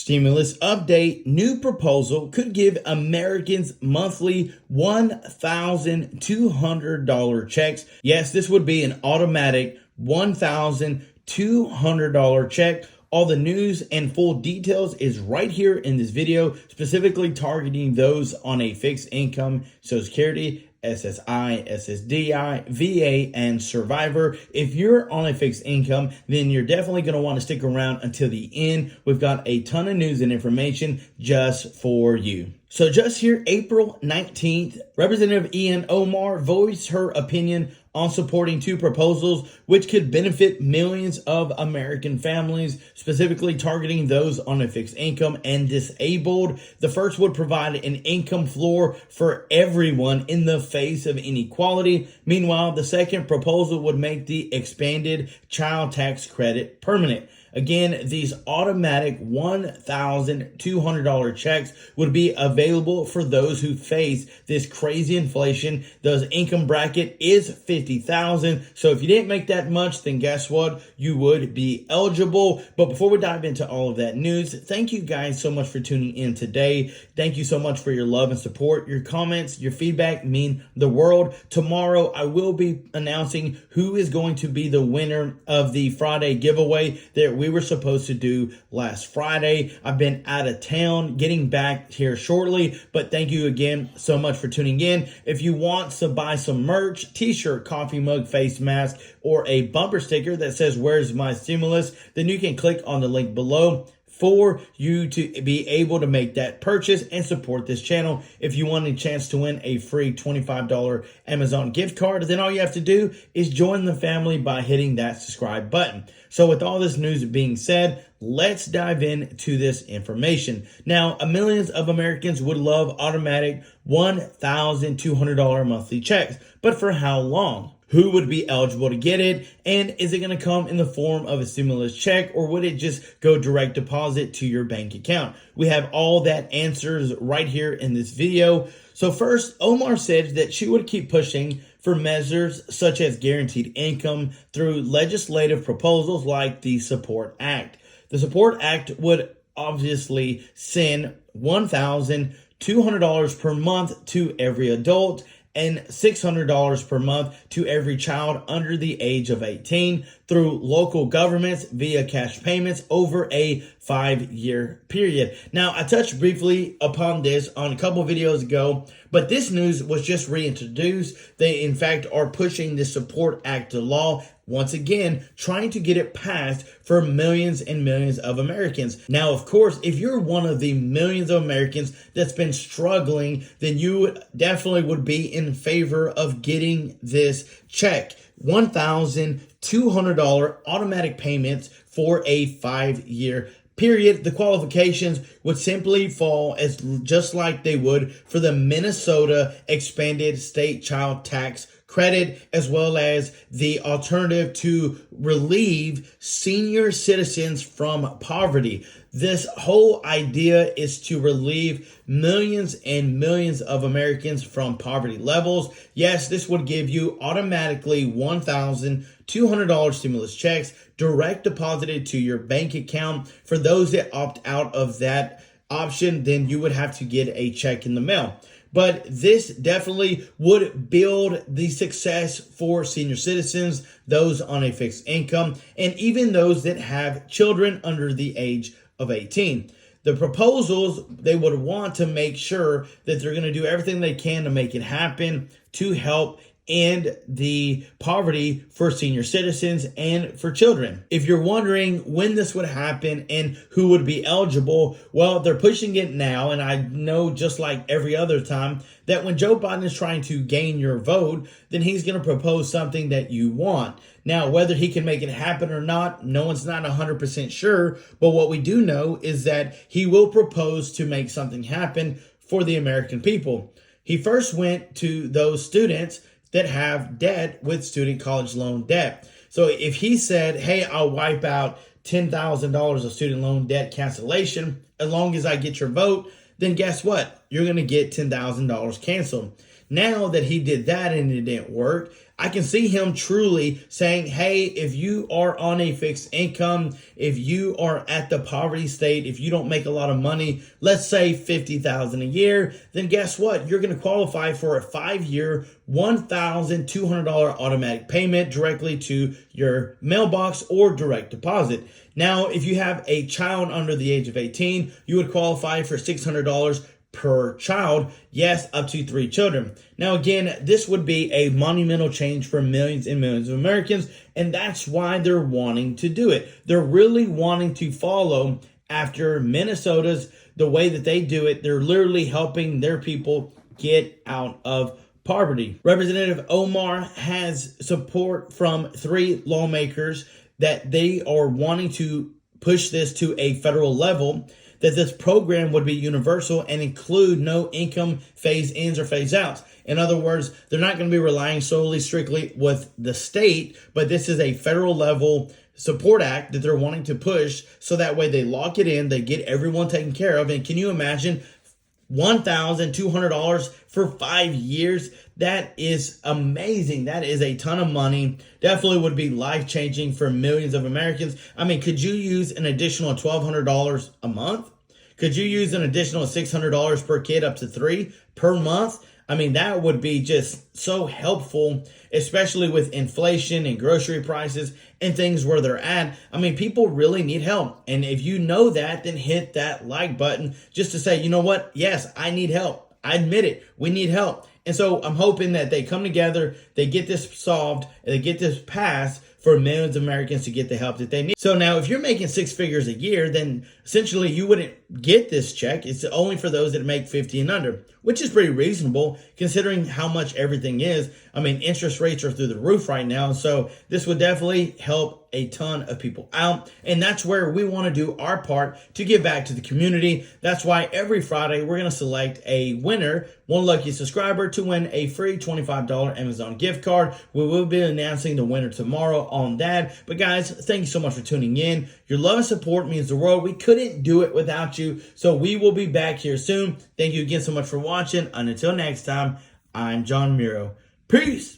Stimulus update. New proposal could give Americans monthly $1,200 checks. Yes, this would be an automatic $1,200 check. All the news and full details is right here in this video, specifically targeting those on a fixed income, Social Security, SSI, SSDI, VA, and Survivor. If you're on a fixed income, then you're definitely going to want to stick around until the end. We've got a ton of news and information just for you. So just here, April 19th, Representative Ian Omar voiced her opinion on supporting two proposals which could benefit millions of American families, specifically targeting those on a fixed income and disabled. The first would provide an income floor for everyone in the face of inequality. Meanwhile, the second proposal would make the expanded child tax credit permanent. Again, these automatic $1,200 checks would be available for those who face this crazy inflation. The income bracket is $50,000. So if you didn't make that much, then guess what? You would be eligible. But before we dive into all of that news, thank you guys so much for tuning in today. Thank you so much for your love and support. Your comments, your feedback mean the world. Tomorrow, I will be announcing who is going to be the winner of the Friday giveaway that we were supposed to do last Friday. I've been out of town, getting back here shortly, but thank you again so much for tuning in. If you want to buy some merch, t-shirt, coffee mug, face mask, or a bumper sticker that says, "Where's my stimulus?" then you can click on the link below for you to be able to make that purchase and support this channel. If you want a chance to win a free $25 Amazon gift card, then all you have to do is join the family by hitting that subscribe button. So with all this news being said, let's dive into this information. Now, millions of Americans would love automatic $1,200 monthly checks, but for how long? Who would be eligible to get it? And is it going to come in the form of a stimulus check, or would it just go direct deposit to your bank account? We have all that answers right here in this video. So first, Omar said that she would keep pushing for measures such as guaranteed income through legislative proposals like the Support Act. The Support Act would obviously send $1,200 per month to every adult and $600 per month to every child under the age of 18 through local governments via cash payments over a 5-year period. Now, I touched briefly upon this on a couple videos ago, but this news was just reintroduced. They, in fact, are pushing the Support Act to law once again, trying to get it passed for millions and millions of Americans. Now, of course, if you're one of the millions of Americans that's been struggling, then you definitely would be in favor of getting this check. $1,200 automatic payments for a 5-year period. The qualifications would simply fall as just like they would for the Minnesota expanded state child tax credit, as well as the alternative to relieve senior citizens from poverty. This whole idea is to relieve millions and millions of Americans from poverty levels. Yes, this would give you automatically $1,200 stimulus checks direct deposited to your bank account. For those that opt out of that option, then you would have to get a check in the mail. But this definitely would build the success for senior citizens, those on a fixed income, and even those that have children under the age of 18. The proposals, they would want to make sure that they're going to do everything they can to make it happen to help end the poverty for senior citizens and for children. If you're wondering when this would happen and who would be eligible, well, they're pushing it now. And I know, just like every other time, that when Joe Biden is trying to gain your vote, then he's going to propose something that you want. Now, whether he can make it happen or not, no one's not 100% sure. But what we do know is that he will propose to make something happen for the American people. He first went to those students that have debt with student college loan debt. So if he said, hey, I'll wipe out $10,000 of student loan debt cancellation as long as I get your vote, then guess what? You're going to get $10,000 canceled. Now that he did that and it didn't work, I can see him truly saying, hey, if you are on a fixed income, if you are at the poverty state, if you don't make a lot of money, let's say $50,000 a year, then guess what? You're going to qualify for a 5-year, $1,200 automatic payment directly to your mailbox or direct deposit. Now, if you have a child under the age of 18, you would qualify for $600 per child. Yes, up to 3 children. Now, again, this would be a monumental change for millions and millions of Americans, and that's why they're wanting to do it. They're really wanting to follow after Minnesota's, the way that they do it. They're literally helping their people get out of poverty. Representative Omar has support from 3 lawmakers that they are wanting to push this to a federal level, that this program would be universal and include no income phase-ins or phase-outs. In other words, they're not going to be relying solely strictly with the state, but this is a federal level support act that they're wanting to push, so that way they lock it in, they get everyone taken care of. And can you imagine $1,200 for 5 years? That is amazing. That is a ton of money. Definitely would be life-changing for millions of Americans. I mean, could you use an additional $1,200 a month? Could you use an additional $600 per kid, up to 3 per month? I mean, that would be just so helpful, especially with inflation and grocery prices and things where they're at. I mean, people really need help. And if you know that, then hit that like button just to say, you know what? Yes, I need help. I admit it. We need help. And so I'm hoping that they come together, they get this solved, and they get this passed for millions of Americans to get the help that they need. So now, if you're making 6 figures a year, then essentially you wouldn't get this check. It's only for those that make 50 and under, which is pretty reasonable considering how much everything is. I mean, interest rates are through the roof right now. So this would definitely help a ton of people out. And that's where we want to do our part to give back to the community. That's why every Friday we're going to select a winner, one lucky subscriber, to win a free $25 Amazon gift card. We will be announcing the winner tomorrow on that. But guys, thank you so much for tuning in. Your love and support means the world. We couldn't do it without you. So we will be back here soon. Thank you again so much for watching. And until next time, I'm John Miro. Peace.